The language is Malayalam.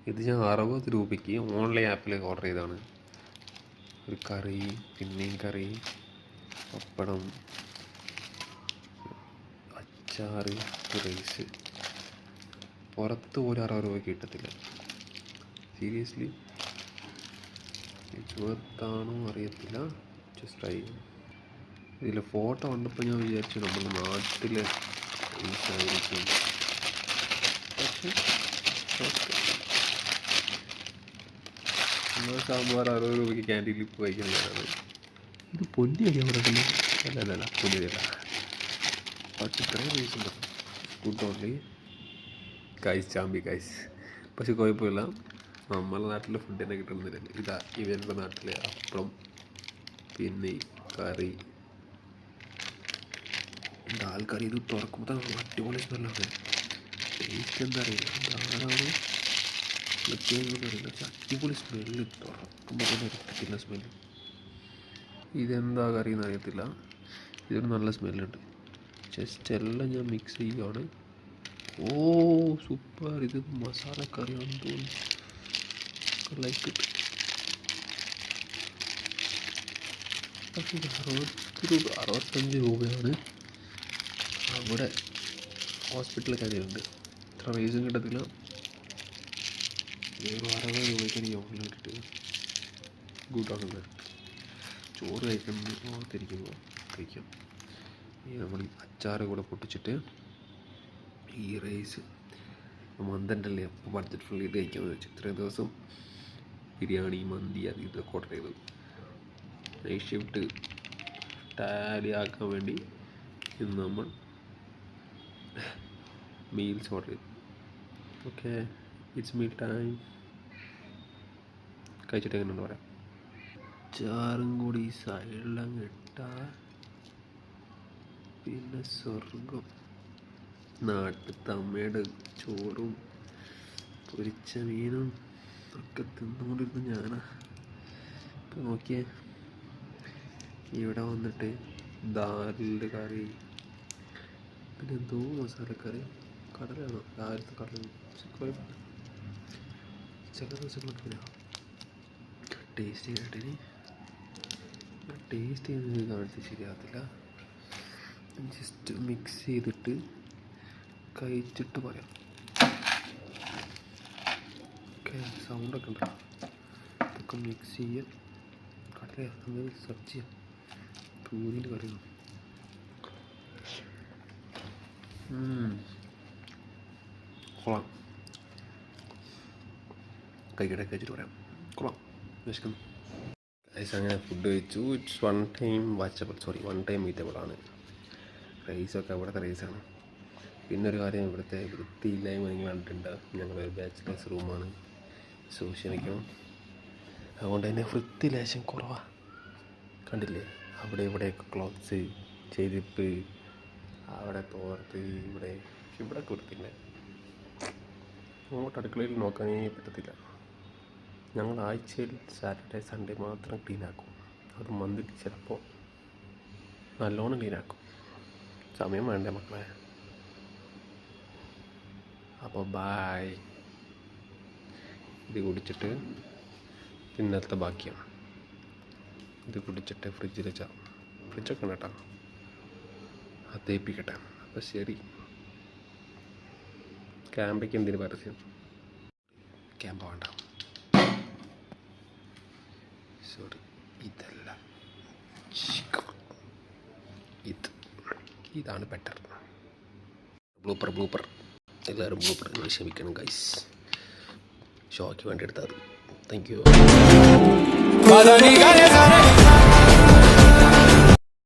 ഇത് ഞാൻ 60 രൂപയ്ക്ക് ഓൺലൈൻ ആപ്പിൽ ഓർഡർ ചെയ്തതാണ്. ഒരു കറി, പിന്നെയും കറി, പപ്പടം, അച്ചാറ്, റൈസ്. പുറത്ത് പോലും 60 രൂപയ്ക്ക് കിട്ടത്തില്ല. സീരിയസ്ലി ചുവത്താണോ അറിയത്തില്ല. ജസ്റ്റ് ട്രൈ ചെയ്യും. ഇതിൽ ഫോട്ടോ കണ്ടപ്പോൾ ഞാൻ വിചാരിച്ചു നമ്മുടെ നാട്ടിലെ റൈസായിരിക്കും. പക്ഷേ നമ്മൾ സാമ്പാർ 60 രൂപയ്ക്ക് ക്യാൻറ്റീനിൽ ഇപ്പോൾ കഴിക്കുന്നതാണ്. ഇത് പൊന്നി അടിയാൻ പറയുന്നത്. അല്ല പൊന്നിയല്ല. പക്ഷെ ഇത്രയും പൈസ ഉണ്ടോ? ഫുഡ് ഓൺലി ചാമ്പി കൈസ്. പക്ഷെ കുഴപ്പമില്ല, നമ്മളെ നാട്ടിലെ ഫുഡ് തന്നെ കിട്ടുന്നില്ല. ഇതാ ഇവരുടെ നാട്ടിലെ അപ്പം, പിന്നെ കറി, ദാൽ കറി. ഇത് തുറക്കുമ്പോൾ തന്നെ അടിപൊളി സ്മെല്ലാണ്. ടേസ്റ്റ് എന്താ അറിയില്ല, ധാരാളം പ്രത്യേകം അറിയില്ല. പക്ഷെ അടിപൊളി സ്മെല്ല്, തുറക്കുമ്പോൾ തന്നെ കിട്ടില്ല സ്മെല്ല്. ഇതെന്താ കറി എന്ന് അറിയത്തില്ല. ഇതൊരു നല്ല സ്മെല്ലുണ്ട്. ജസ്റ്റ് എല്ലാം ഞാൻ മിക്സ് ചെയ്യുകയാണ്. ഓ സൂപ്പർ! ഇത് മസാല കറിയാണെന്ന് തോന്നുന്നു. ലൈക്ക് ഇട്ട്. പക്ഷേ ഇത് 65 രൂപയാണ്. അവിടെ ഹോസ്പിറ്റൽ കാര്യമുണ്ട്. ഇത്ര റേസും കിട്ടത്തില്ല. 60 രൂപയ്ക്ക് എനിക്ക് ഓൺലൈൻ കിട്ടുക. ഗുഡാണ്. ചോറ് കഴിക്കുന്നത് ഓർത്തിരിക്കുമ്പോൾ കഴിക്കാം. ഈ നമ്മൾ അച്ചാറ് കൂടെ പൊട്ടിച്ചിട്ട് ഈ റൈസ് മന്ദൻ്റെ അപ്പോൾ ബഡ്ജറ്റ് ഫ്രണ്ട്ലി കഴിക്കാമെന്ന് വെച്ചു. ഇത്രയും ദിവസം ബിരിയാണി, മന്തി, അത് ഇതൊക്കെ ഓർഡർ ചെയ്തു. നൈറ്റ് ഷിഫ്റ്റ് ടാലി ആക്കാൻ വേണ്ടി ഇന്ന് നമ്മൾ മീൽസ് ഓർഡർ ചെയ്തു. Okay, it's meal time. കഴിച്ചിട്ട് എങ്ങനെയുണ്ട് പറയാം. ചാറും കൂടി സൈഡിലങ്ങ് ഇട്ടാൽ പിന്നെ സ്വർഗം. നാട്ടുതമ്മയുടെ ചോറും പൊരിച്ച മീനും ഒക്കെ തിന്നുകൊണ്ടിരുന്നു ഞാനാ. ഇപ്പം നോക്കിയേ, ഇവിടെ വന്നിട്ട് ദാലിൻ്റെ കറി, പിന്നെ എന്തോ മസാലക്കറി, കടലാണോ രാവിലത്തെ കടല. ചില ദിവസങ്ങളൊക്കെ ടേസ്റ്റ് ചെയ്തിട്ടിനി ടേസ്റ്റ് ചെയ്യുന്നത് കാണിച്ച് ശരിയാകത്തില്ല. ജസ്റ്റ് മിക്സ് ചെയ്തിട്ട് കഴിച്ചിട്ട് പറയാം. ഓക്കെ, സൗണ്ടൊക്കെ ഉണ്ടോ? ഇതൊക്കെ മിക്സ് ചെയ്യാൻ കടല അങ്ങനെ സെർച്ച് ചെയ്യാം. പൂരിൻ്റെ കറിയാണ്. കൊള്ളാം. കഴിച്ചിട്ട് പറയാം. കൊള്ളാം, വിശക്കുന്നു. അങ്ങനെ ഫുഡ് കഴിച്ചു. ഇറ്റ്സ് വൺ ടൈം ഈറ്റബിളാണ്. റൈസൊക്കെ ഇവിടുത്തെ റൈസാണ്. പിന്നൊരു കാര്യം, ഇവിടുത്തെ വൃത്തിയില്ലായ്മ നിങ്ങൾ കണ്ടിട്ടുണ്ട്. ഞങ്ങളൊരു ബാച്ചിലേഴ്സ് റൂമാണ്, ക്ഷമിക്കണം. അതുകൊണ്ട് തന്നെ വൃത്തി ലേശം കുറവാണ്. കണ്ടില്ലേ, അവിടെ ഇവിടെയൊക്കെ ക്ലോത്ത്സ്, ചെരുപ്പ്, അവിടെ തോർത്ത്, ഇവിടെ വൃത്തിയില്ല. അങ്ങോട്ട് അടുക്കളയിൽ നോക്കാനേ പറ്റത്തില്ല. ഞങ്ങൾ ആഴ്ചയിൽ സാറ്റർഡേ സൺഡേ മാത്രം ക്ലീനാക്കും. അത് മന്ത്ലി ചിലപ്പോൾ നല്ലോണം ക്ലീനാക്കും. സമയം വേണ്ടേ മക്കളെ? അപ്പോൾ ബായ്. ഇത് കുടിച്ചിട്ട് ഇന്നലത്തെ ബാക്കിയാണ്. ഇത് കുടിച്ചിട്ട് ഫ്രിഡ്ജൊക്കെ ഉണ്ട് കേട്ടോ, അത് തേപ്പിക്കട്ടെ. അപ്പോൾ ശരി. ക്യാമ്പയ്ക്ക് എന്തിനു പരസ്യം? ക്യാമ്പ് വേണ്ട. സോറി, ഇതല്ല, ഇതാണ് ബെറ്റർ. ബ്ലൂപ്പർ. എല്ലാവരും ബ്ലൂപ്പർ ക്ഷമിക്കണം ഗൈസ്. ഷോയ്ക്ക് വേണ്ടി എടുത്താൽ. Thank you.